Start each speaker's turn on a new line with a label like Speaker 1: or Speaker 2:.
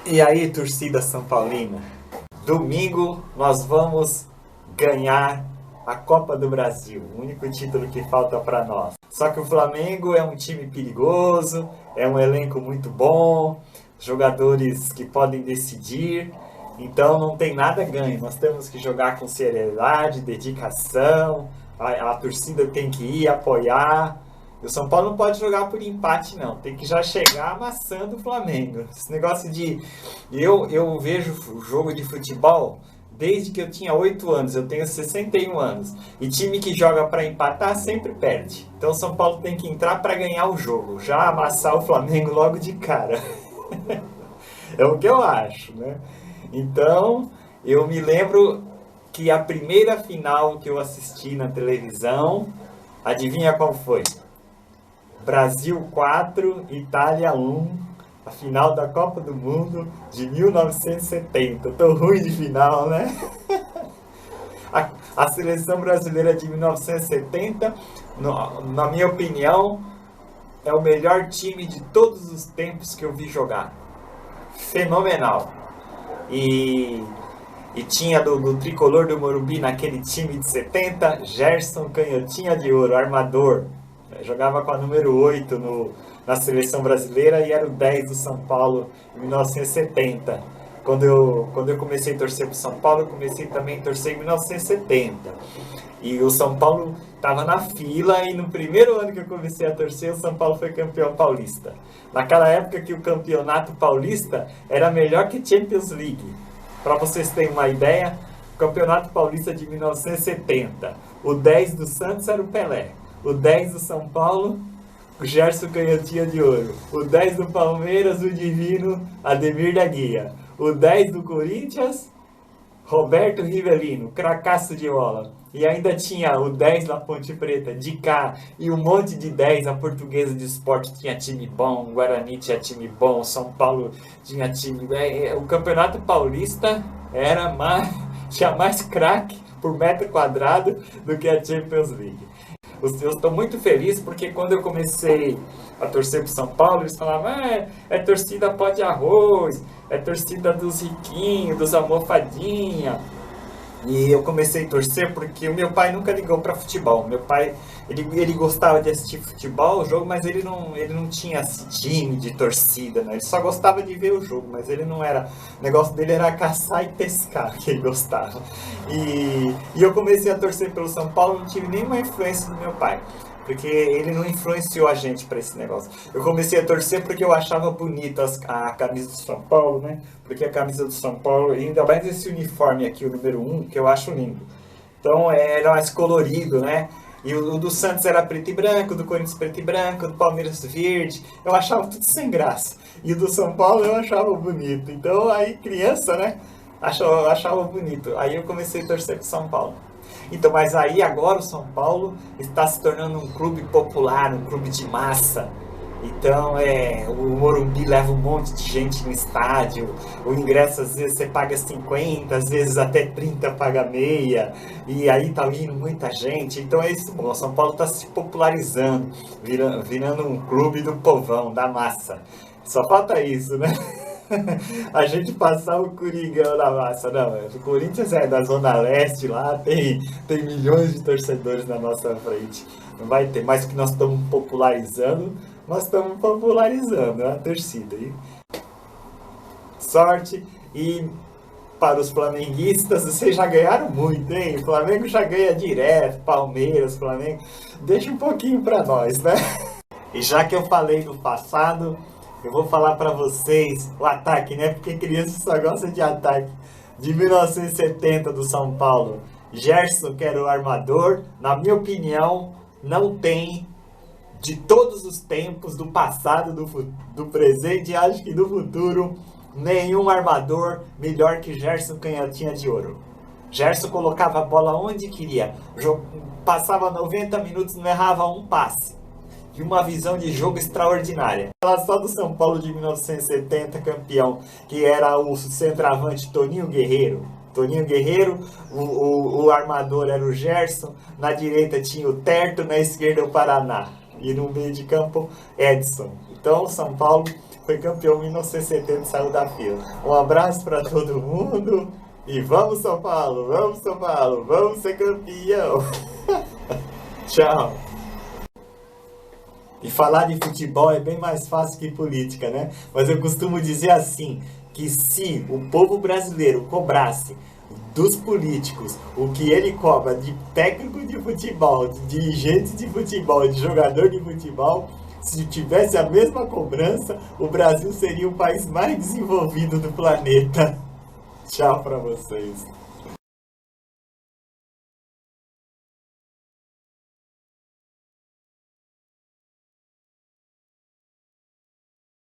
Speaker 1: E aí, torcida São Paulina? Domingo nós vamos ganhar a Copa do Brasil, o único título que falta para nós. Só que o Flamengo é um time perigoso, é um elenco muito bom, jogadores que podem decidir, então não tem nada ganho. Nós temos que jogar com seriedade, dedicação, a torcida tem que ir apoiar. O São Paulo não pode jogar por empate, não. Tem que já chegar amassando o Flamengo. Esse negócio de... Eu vejo o jogo de futebol desde que eu tinha 8 anos. Eu tenho 61 anos. E time que joga para empatar sempre perde. Então o São Paulo tem que entrar para ganhar o jogo. Já amassar o Flamengo logo de cara. É o que eu acho, né? Então, eu me lembro que a primeira final que eu assisti na televisão, adivinha qual foi? Brasil 4, Itália 1, a final da Copa do Mundo de 1970. Tô ruim de final, né? A seleção brasileira de 1970, na minha opinião, é o melhor time de todos os tempos que eu vi jogar. Fenomenal. E tinha do tricolor do Morumbi naquele time de 70, Gerson Canhotinha de Ouro, armador. Jogava com a número 8 na seleção brasileira e era o 10 do São Paulo em 1970. Quando eu comecei a torcer para o São Paulo, eu comecei também a torcer em 1970. E o São Paulo estava na fila e no primeiro ano que eu comecei a torcer, o São Paulo foi campeão paulista. Naquela época que o campeonato paulista era melhor que Champions League. Para vocês terem uma ideia, o campeonato paulista de 1970, o 10 do Santos era o Pelé. O 10 do São Paulo, o Gerson Canhotinha de Ouro. O 10 do Palmeiras, o divino Ademir da Guia. O 10 do Corinthians, Roberto Rivelino, cracaço de bola. E ainda tinha o 10 da Ponte Preta, de cá, e um monte de 10. A Portuguesa de Esporte tinha time bom, o Guarani tinha time bom, o São Paulo tinha time... O Campeonato Paulista tinha mais craque por metro quadrado do que a Champions League. Eu estou muito feliz porque quando eu comecei a torcer para o São Paulo, eles falavam, é torcida pó de arroz, é torcida dos riquinhos, dos almofadinha. E eu comecei a torcer porque o meu pai nunca ligou para futebol. Meu pai, ele gostava de assistir futebol, o jogo, mas ele não tinha esse time de torcida, né? Ele só gostava de ver o jogo, mas ele não era... O negócio dele era caçar e pescar, que ele gostava. E eu comecei a torcer pelo São Paulo, não tive nenhuma influência do meu pai. Porque ele não influenciou a gente para esse negócio. Eu comecei a torcer porque eu achava bonita a camisa do São Paulo, né? Porque a camisa do São Paulo, ainda mais esse uniforme aqui, o número 1, que eu acho lindo. Então era mais colorido, né? E o do Santos era preto e branco, do Corinthians preto e branco, do Palmeiras verde. Eu achava tudo sem graça. E o do São Paulo eu achava bonito. Então aí criança, né? Achava bonito. Aí eu comecei a torcer pro São Paulo. Então, mas aí agora o São Paulo está se tornando um clube popular, um clube de massa. Então, o Morumbi leva um monte de gente no estádio. O ingresso, às vezes, você paga 50, às vezes até 30 paga meia. E aí tá vindo muita gente. Então é isso, bom. O São Paulo está se popularizando, virando um clube do povão, da massa. Só falta isso, né? A gente passar o Coringão na massa, não. O Corinthians é da Zona Leste lá, tem milhões de torcedores na nossa frente. Não vai ter mais que nós estamos popularizando a torcida. E sorte e para os flamenguistas, vocês já ganharam muito, hein? O Flamengo já ganha direto, Palmeiras, Flamengo. Deixa um pouquinho para nós, né? E já que eu falei do passado, eu vou falar para vocês o ataque, né? Porque criança só gosta de ataque. De 1970 do São Paulo. Gerson, que era o armador, na minha opinião, não tem, de todos os tempos, do passado, do presente e acho que do futuro, nenhum armador melhor que Gerson Canhotinha de Ouro. Gerson colocava a bola onde queria. Passava 90 minutos, não errava um passe. E uma visão de jogo extraordinária. Fala só do São Paulo de 1970, campeão, que era o centroavante Toninho Guerreiro. Toninho Guerreiro, o armador era o Gerson, na direita tinha o Terto, na esquerda o Paraná. E no meio de campo, Edson. Então, São Paulo foi campeão em 1970 e saiu da fila. Um abraço para todo mundo e vamos São Paulo, vamos São Paulo, vamos ser campeão. Tchau. E falar de futebol é bem mais fácil que política, né? Mas eu costumo dizer assim, que se o povo brasileiro cobrasse dos políticos o que ele cobra de técnico de futebol, de dirigente de futebol, de jogador de futebol, se tivesse a mesma cobrança, o Brasil seria o país mais desenvolvido do planeta. Tchau pra vocês.